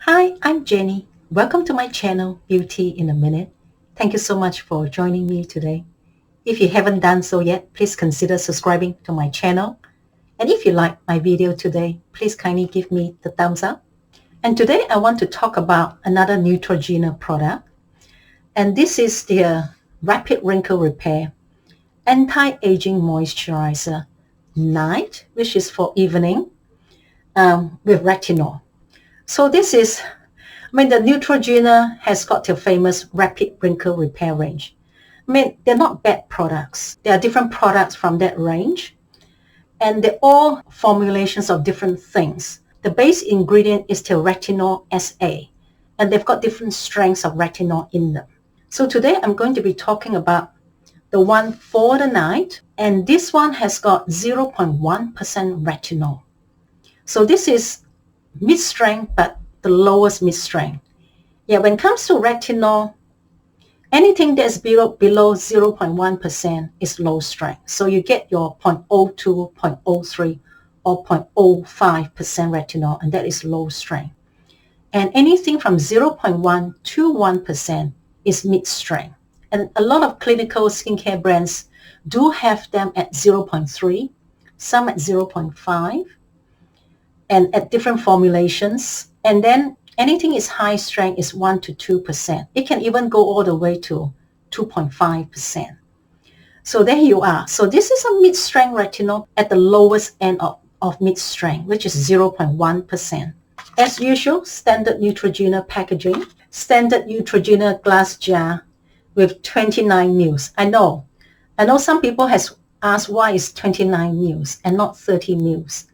Hi, I'm Jenny. Welcome to my channel, Beauty in a Minute. Thank you so much for joining me today. If you haven't done so yet, please consider subscribing to my channel. And if you like my video today, please kindly give me the thumbs up. And today I want to talk about another Neutrogena product. And this is the Rapid Wrinkle Repair Anti-Aging Moisturizer Night, which is for evening with retinol. So this is the Neutrogena has got their famous Rapid Wrinkle Repair range. They're not bad products. There are different products from that range, and they're all formulations of different things. The base ingredient is the Retinol SA, and they've got different strengths of retinol in them. So today I'm going to be talking about the one for the night, and this one has got 0.1% retinol. So this is mid-strength, but the lowest mid-strength. Yeah, when it comes to retinol, anything that's below 0.1% is low strength. So you get your 0.02, 0.03, or 0.05% retinol, and that is low strength. And anything from 0.1 to 1% is mid-strength. And a lot of clinical skincare brands do have them at 0.3, some at 0.5, and at different formulations. And then anything is high strength is 1 to 2%. It can even go all the way to 2.5%. So there you are. So this is a mid-strength retinol at the lowest end of mid-strength, which is 0.1%. As usual, standard Neutrogena packaging, standard Neutrogena glass jar with 29 ml. I know some people has asked why is 29 ml and not 30 ml.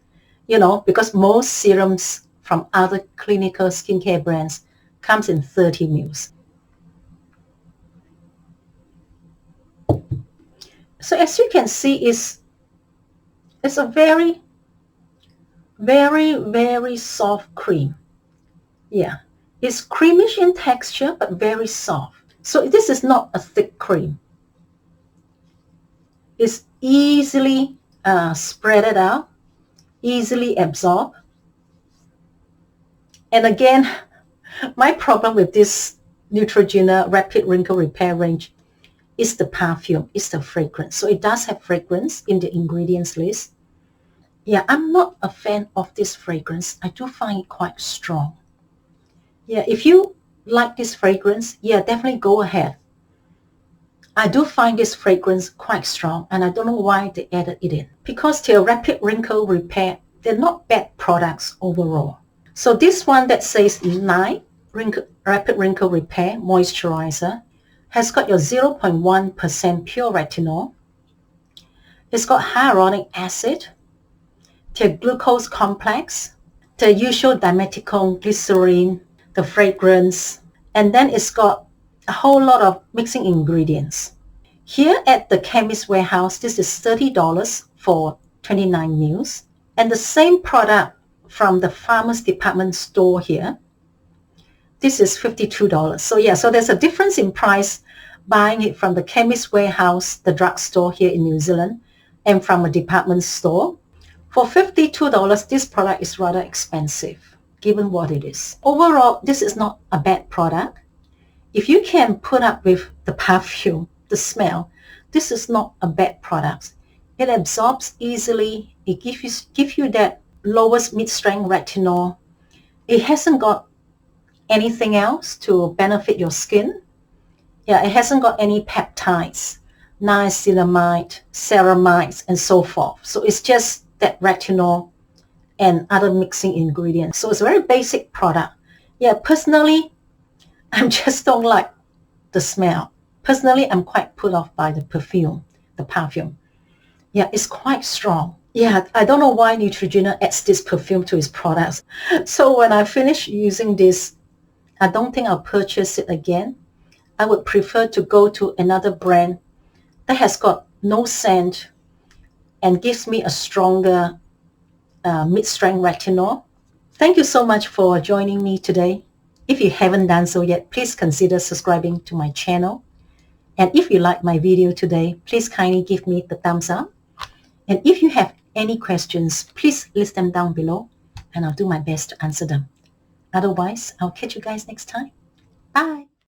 You know, because most serums from other clinical skincare brands comes in 30 ml. So as you can see, it's a very, very, very soft cream. Yeah, it's creamish in texture, but very soft. So this is not a thick cream. It's easily spread out, easily absorbed. And again, my problem with this Neutrogena Rapid Wrinkle Repair range is the perfume, is the fragrance. So it does have fragrance in the ingredients list. Yeah, I'm not a fan of this fragrance. I do find it quite strong. Yeah, if you like this fragrance, yeah, definitely go ahead. I do find this fragrance quite strong, and I don't know why they added it in. Because their Rapid Wrinkle Repair, they're not bad products overall. So this one that says Night Rapid Wrinkle Repair Moisturizer has got your 0.1% pure retinol. It's got hyaluronic acid, the glucose complex, the usual Dimeticone, Glycerin, the fragrance, and then it's got a whole lot of mixing ingredients. Here at the Chemist Warehouse, this is $30 for 29 ml, and the same product from the Farmers Department store here, this is $52. So yeah, so there's a difference in price buying it from the Chemist Warehouse, the drugstore here in New Zealand, and from a department store. For $52, this product is rather expensive, given what it is. Overall, this is not a bad product. If you can put up with the perfume, the smell, this is not a bad product. It absorbs easily. It gives you that lowest mid-strength retinol. It hasn't got anything else to benefit your skin. Yeah, it hasn't got any peptides, niacinamide, ceramides, and so forth. So it's just that retinol and other mixing ingredients. So it's a very basic product. Yeah, personally, I just don't like the smell. Personally, I'm quite put off by the perfume. Yeah, it's quite strong. Yeah, I don't know why Neutrogena adds this perfume to its products. So when I finish using this, I don't think I'll purchase it again. I would prefer to go to another brand that has got no scent and gives me a stronger mid-strength retinol. Thank you so much for joining me today. If you haven't done so yet, please consider subscribing to my channel. And if you like my video today, please kindly give me the thumbs up. And if you have any questions, please list them down below, and I'll do my best to answer them. Otherwise, I'll catch you guys next time. Bye.